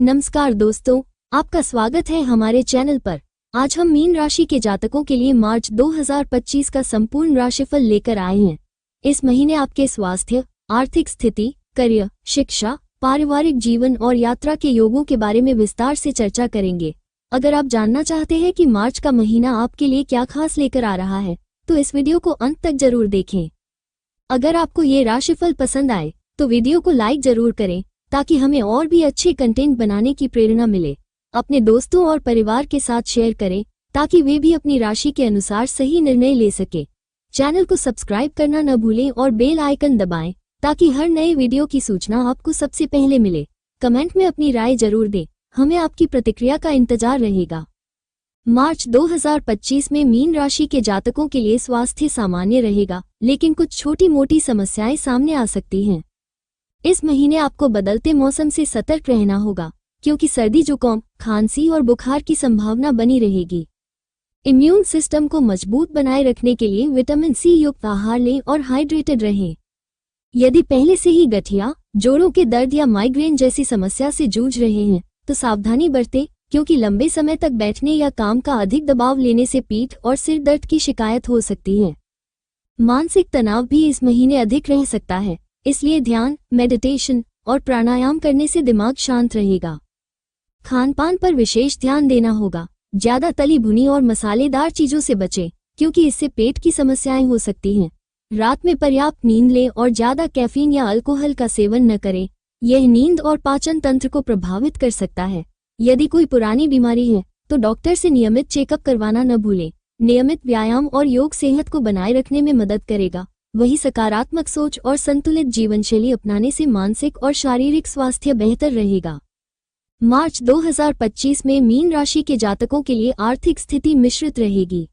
नमस्कार दोस्तों, आपका स्वागत है हमारे चैनल पर। आज हम मीन राशि के जातकों के लिए मार्च 2025 का संपूर्ण राशिफल लेकर आए हैं। इस महीने आपके स्वास्थ्य, आर्थिक स्थिति, करियर, शिक्षा, पारिवारिक जीवन और यात्रा के योगों के बारे में विस्तार से चर्चा करेंगे। अगर आप जानना चाहते हैं कि मार्च का महीना आपके लिए क्या खास लेकर आ रहा है, तो इस वीडियो को अंत तक जरूर देखें। अगर आपको ये राशिफल पसंद आए तो वीडियो को लाइक जरूर करें ताकि हमें और भी अच्छे कंटेंट बनाने की प्रेरणा मिले। अपने दोस्तों और परिवार के साथ शेयर करें ताकि वे भी अपनी राशि के अनुसार सही निर्णय ले सके। चैनल को सब्सक्राइब करना न भूलें और बेल आइकन दबाएं ताकि हर नए वीडियो की सूचना आपको सबसे पहले मिले। कमेंट में अपनी राय जरूर दें, हमें आपकी प्रतिक्रिया का इंतजार रहेगा। मार्च 2025 में मीन राशि के जातकों के लिए स्वास्थ्य सामान्य रहेगा, लेकिन कुछ छोटी मोटी समस्याएं सामने आ सकती हैं। इस महीने आपको बदलते मौसम से सतर्क रहना होगा, क्योंकि सर्दी, जुकाम, खांसी और बुखार की संभावना बनी रहेगी। इम्यून सिस्टम को मजबूत बनाए रखने के लिए विटामिन सी युक्त आहार लें और हाइड्रेटेड रहें। यदि पहले से ही गठिया, जोड़ों के दर्द या माइग्रेन जैसी समस्या से जूझ रहे हैं तो सावधानी बरतें, क्योंकि लंबे समय तक बैठने या काम का अधिक दबाव लेने से पीठ और सिर दर्द की शिकायत हो सकती है। मानसिक तनाव भी इस महीने अधिक रह सकता है, इसलिए ध्यान, मेडिटेशन और प्राणायाम करने से दिमाग शांत रहेगा। खानपान पर विशेष ध्यान देना होगा। ज्यादा तली भुनी और मसालेदार चीजों से बचें, क्योंकि इससे पेट की समस्याएं हो सकती हैं। रात में पर्याप्त नींद लें और ज्यादा कैफीन या अल्कोहल का सेवन न करें, यह नींद और पाचन तंत्र को प्रभावित कर सकता है। यदि कोई पुरानी बीमारी है तो डॉक्टर से नियमित चेकअप करवाना न भूलें। नियमित व्यायाम और योग सेहत को बनाए रखने में मदद करेगा। वही सकारात्मक सोच और संतुलित जीवनशैली अपनाने से मानसिक और शारीरिक स्वास्थ्य बेहतर रहेगा। मार्च 2025 में मीन राशि के जातकों के लिए आर्थिक स्थिति मिश्रित रहेगी।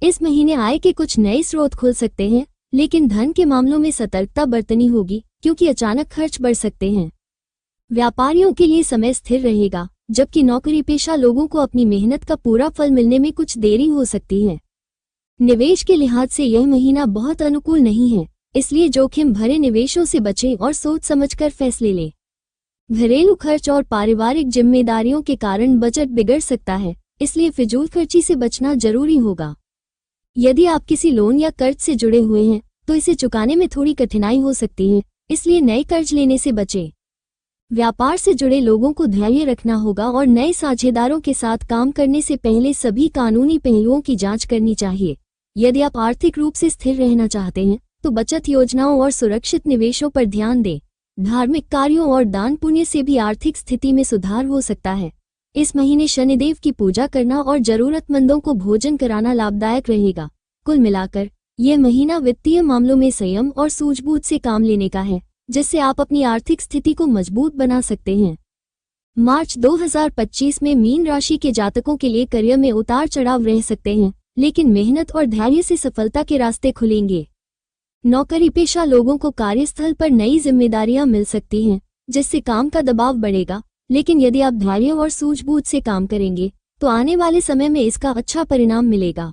इस महीने आय के कुछ नए स्रोत खुल सकते हैं, लेकिन धन के मामलों में सतर्कता बरतनी होगी, क्योंकि अचानक खर्च बढ़ सकते हैं। व्यापारियों के लिए समय स्थिर रहेगा, जबकि नौकरी पेशा लोगों को अपनी मेहनत का पूरा फल मिलने में कुछ देरी हो सकती है। निवेश के लिहाज से यह महीना बहुत अनुकूल नहीं है, इसलिए जोखिम भरे निवेशों से बचें और सोच समझकर फैसले लें। घरेलू खर्च और पारिवारिक जिम्मेदारियों के कारण बजट बिगड़ सकता है, इसलिए फिजूल खर्ची से बचना जरूरी होगा। यदि आप किसी लोन या कर्ज से जुड़े हुए हैं तो इसे चुकाने में थोड़ी कठिनाई हो सकती है, इसलिए नए कर्ज लेने से बचें। व्यापार से जुड़े लोगों को धैर्य रखना होगा और नए साझेदारों के साथ काम करने से पहले सभी कानूनी पहलुओं की जांच करनी चाहिए। यदि आप आर्थिक रूप से स्थिर रहना चाहते हैं तो बचत योजनाओं और सुरक्षित निवेशों पर ध्यान दें। धार्मिक कार्यों और दान पुण्य से भी आर्थिक स्थिति में सुधार हो सकता है। इस महीने शनिदेव की पूजा करना और जरूरतमंदों को भोजन कराना लाभदायक रहेगा। कुल मिलाकर यह महीना वित्तीय मामलों में संयम और सूझबूझ से काम लेने का है, जिससे आप अपनी आर्थिक स्थिति को मजबूत बना सकते हैं। मार्च 2025 में मीन राशि के जातकों के लिए करियर में उतार चढ़ाव रह सकते हैं, लेकिन मेहनत और धैर्य से सफलता के रास्ते खुलेंगे। नौकरी पेशा लोगों को कार्यस्थल पर नई जिम्मेदारियां मिल सकती हैं, जिससे काम का दबाव बढ़ेगा, लेकिन यदि आप धैर्य और सूझबूझ से काम करेंगे तो आने वाले समय में इसका अच्छा परिणाम मिलेगा।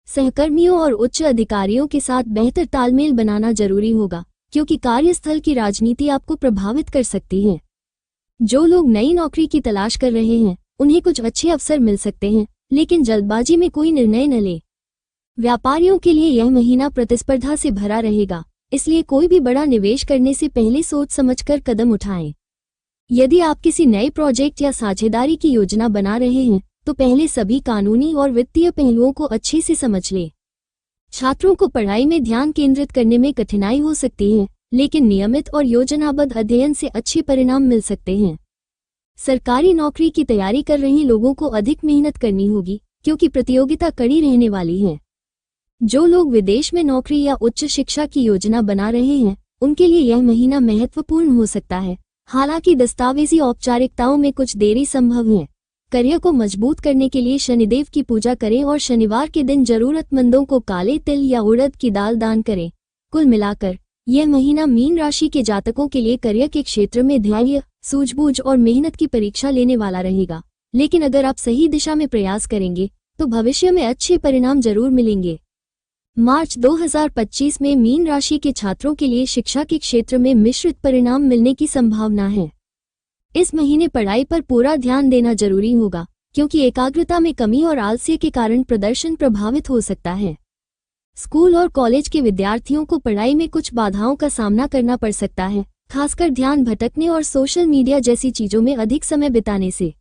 सहकर्मियों और उच्च अधिकारियों के साथ बेहतर तालमेल बनाना जरूरी होगा, क्योंकि कार्यस्थल की राजनीति आपको प्रभावित कर सकती है। जो लोग नई नौकरी की तलाश कर रहे हैं उन्हें कुछ अच्छे अवसर मिल सकते हैं, लेकिन जल्दबाजी में कोई निर्णय न लें। व्यापारियों के लिए यह महीना प्रतिस्पर्धा से भरा रहेगा, इसलिए कोई भी बड़ा निवेश करने से पहले सोच समझकर कदम उठाएं। यदि आप किसी नए प्रोजेक्ट या साझेदारी की योजना बना रहे हैं तो पहले सभी कानूनी और वित्तीय पहलुओं को अच्छे से समझ लें। छात्रों को पढ़ाई में ध्यान केंद्रित करने में कठिनाई हो सकती है, लेकिन नियमित और योजनाबद्ध अध्ययन से अच्छे परिणाम मिल सकते हैं। सरकारी नौकरी की तैयारी कर रहे लोगों को अधिक मेहनत करनी होगी, क्योंकि प्रतियोगिता कड़ी रहने वाली है। जो लोग विदेश में नौकरी या उच्च शिक्षा की योजना बना रहे हैं उनके लिए यह महीना महत्वपूर्ण हो सकता है, हालांकि दस्तावेजी औपचारिकताओं में कुछ देरी संभव है। करियर को मजबूत करने के लिए शनिदेव की पूजा करें और शनिवार के दिन जरूरतमंदों को काले तिल या उड़द की दाल दान करें। कुल मिलाकर यह महीना मीन राशि के जातकों के लिए करियर के क्षेत्र में धैर्य, सूझबूझ और मेहनत की परीक्षा लेने वाला रहेगा, लेकिन अगर आप सही दिशा में प्रयास करेंगे तो भविष्य में अच्छे परिणाम जरूर मिलेंगे। मार्च 2025 में मीन राशि के छात्रों के लिए शिक्षा के क्षेत्र में मिश्रित परिणाम मिलने की संभावना है। इस महीने पढ़ाई पर पूरा ध्यान देना जरूरी होगा, क्योंकि एकाग्रता में कमी और आलस्य के कारण प्रदर्शन प्रभावित हो सकता है। स्कूल और कॉलेज के विद्यार्थियों को पढ़ाई में कुछ बाधाओं का सामना करना पड़ सकता है, खासकर ध्यान भटकने और सोशल मीडिया जैसी चीजों में अधिक समय बिताने से।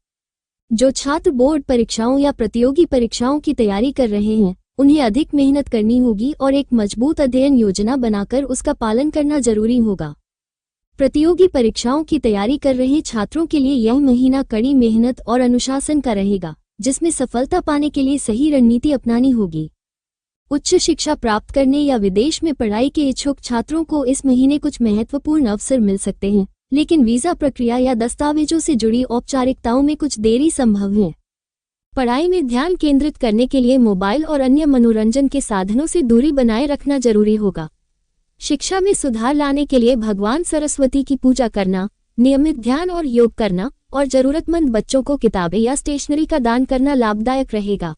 जो छात्र बोर्ड परीक्षाओं या प्रतियोगी परीक्षाओं की तैयारी कर रहे हैं, उन्हें अधिक मेहनत करनी होगी और एक मजबूत अध्ययन योजना बनाकर उसका पालन करना जरूरी होगा। प्रतियोगी परीक्षाओं की तैयारी कर रहे छात्रों के लिए यह महीना कड़ी मेहनत और अनुशासन का रहेगा, जिसमें सफलता पाने के लिए सही रणनीति अपनानी होगी। उच्च शिक्षा प्राप्त करने या विदेश में पढ़ाई के इच्छुक छात्रों को इस महीने कुछ महत्वपूर्ण अवसर मिल सकते हैं, लेकिन वीजा प्रक्रिया या दस्तावेजों से जुड़ी औपचारिकताओं में कुछ देरी संभव है। पढ़ाई में ध्यान केंद्रित करने के लिए मोबाइल और अन्य मनोरंजन के साधनों से दूरी बनाए रखना जरूरी होगा। शिक्षा में सुधार लाने के लिए भगवान सरस्वती की पूजा करना, नियमित ध्यान और योग करना और जरूरतमंद बच्चों को किताबें या स्टेशनरी का दान करना लाभदायक रहेगा।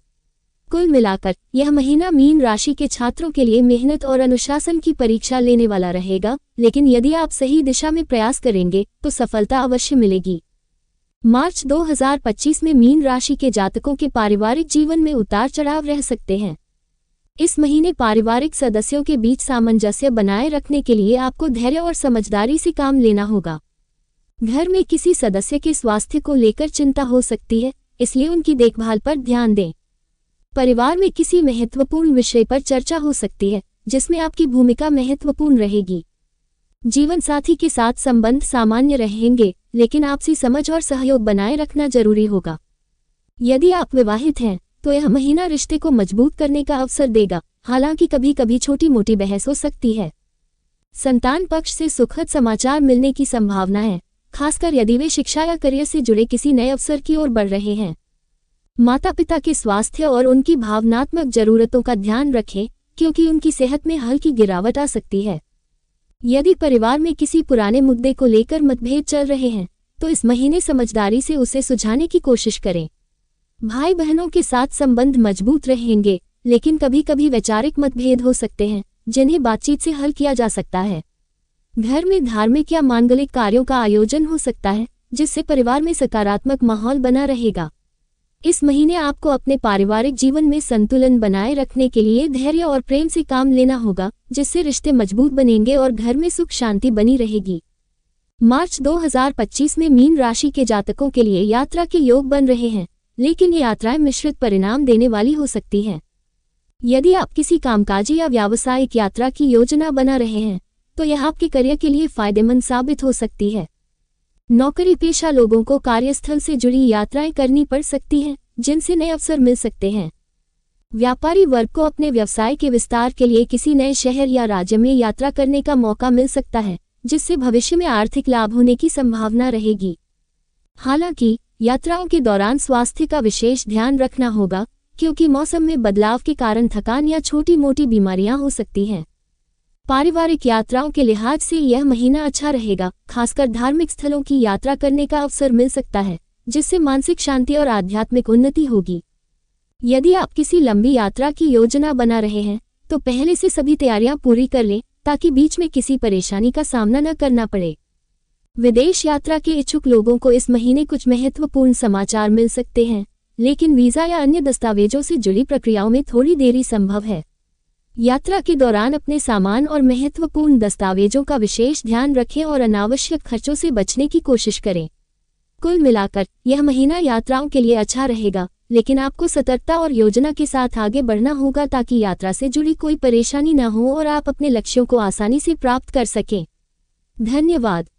कुल मिलाकर यह महीना मीन राशि के छात्रों के लिए मेहनत और अनुशासन की परीक्षा लेने वाला रहेगा, लेकिन यदि आप सही दिशा में प्रयास करेंगे तो सफलता अवश्य मिलेगी। मार्च 2025 में मीन राशि के जातकों के पारिवारिक जीवन में उतार चढ़ाव रह सकते हैं। इस महीने पारिवारिक सदस्यों के बीच सामंजस्य बनाए रखने के लिए आपको धैर्य और समझदारी से काम लेना होगा। घर में किसी सदस्य के स्वास्थ्य को लेकर चिंता हो सकती है, इसलिए उनकी देखभाल पर ध्यान दें। परिवार में किसी महत्वपूर्ण विषय पर चर्चा हो सकती है, जिसमें आपकी भूमिका महत्वपूर्ण रहेगी। जीवन साथी के साथ संबंध सामान्य रहेंगे, लेकिन आपसी समझ और सहयोग बनाए रखना जरूरी होगा। यदि आप विवाहित हैं तो यह महीना रिश्ते को मजबूत करने का अवसर देगा, हालांकि कभी कभी छोटी मोटी बहस हो सकती है। संतान पक्ष से सुखद समाचार मिलने की संभावना है, खासकर यदि वे शिक्षा या करियर से जुड़े किसी नए अवसर की ओर बढ़ रहे हैं। माता पिता के स्वास्थ्य और उनकी भावनात्मक जरूरतों का ध्यान रखें, क्योंकि उनकी सेहत में हल्की गिरावट आ सकती है। यदि परिवार में किसी पुराने मुद्दे को लेकर मतभेद चल रहे हैं तो इस महीने समझदारी से उसे सुलझाने की कोशिश करें। भाई बहनों के साथ संबंध मजबूत रहेंगे, लेकिन कभी कभी वैचारिक मतभेद हो सकते हैं, जिन्हें बातचीत से हल किया जा सकता है। घर में धार्मिक या मांगलिक कार्यों का आयोजन हो सकता है, जिससे परिवार में सकारात्मक माहौल बना रहेगा। इस महीने आपको अपने पारिवारिक जीवन में संतुलन बनाए रखने के लिए धैर्य और प्रेम से काम लेना होगा, जिससे रिश्ते मजबूत बनेंगे और घर में सुख शांति बनी रहेगी। मार्च 2025 में मीन राशि के जातकों के लिए यात्रा के योग बन रहे हैं, लेकिन ये यात्राएं मिश्रित परिणाम देने वाली हो सकती हैं। यदि आप किसी कामकाजी या व्यावसायिक यात्रा की योजना बना रहे हैं तो यह आपके करियर के लिए फायदेमंद साबित हो सकती है। नौकरी पेशा लोगों को कार्यस्थल से जुड़ी यात्राएं करनी पड़ सकती हैं, जिनसे नए अवसर मिल सकते हैं। व्यापारी वर्ग को अपने व्यवसाय के विस्तार के लिए किसी नए शहर या राज्य में यात्रा करने का मौका मिल सकता है, जिससे भविष्य में आर्थिक लाभ होने की संभावना रहेगी। हालांकि यात्राओं के दौरान स्वास्थ्य का विशेष ध्यान रखना होगा, क्योंकि मौसम में बदलाव के कारण थकान या छोटी मोटी बीमारियां हो सकती हैं। पारिवारिक यात्राओं के लिहाज से यह महीना अच्छा रहेगा, खासकर धार्मिक स्थलों की यात्रा करने का अवसर मिल सकता है, जिससे मानसिक शांति और आध्यात्मिक उन्नति होगी। यदि आप किसी लंबी यात्रा की योजना बना रहे हैं तो पहले से सभी तैयारियां पूरी कर लें, ताकि बीच में किसी परेशानी का सामना न करना पड़े। विदेश यात्रा के इच्छुक लोगों को इस महीने कुछ महत्वपूर्ण समाचार मिल सकते हैं, लेकिन वीजा या अन्य दस्तावेजों से जुड़ी प्रक्रियाओं में थोड़ी देरी संभव है। यात्रा के दौरान अपने सामान और महत्वपूर्ण दस्तावेजों का विशेष ध्यान रखें और अनावश्यक खर्चों से बचने की कोशिश करें। कुल मिलाकर यह महीना यात्राओं के लिए अच्छा रहेगा, लेकिन आपको सतर्कता और योजना के साथ आगे बढ़ना होगा ताकि यात्रा से जुड़ी कोई परेशानी न हो और आप अपने लक्ष्यों को आसानी से प्राप्त कर सकें। धन्यवाद।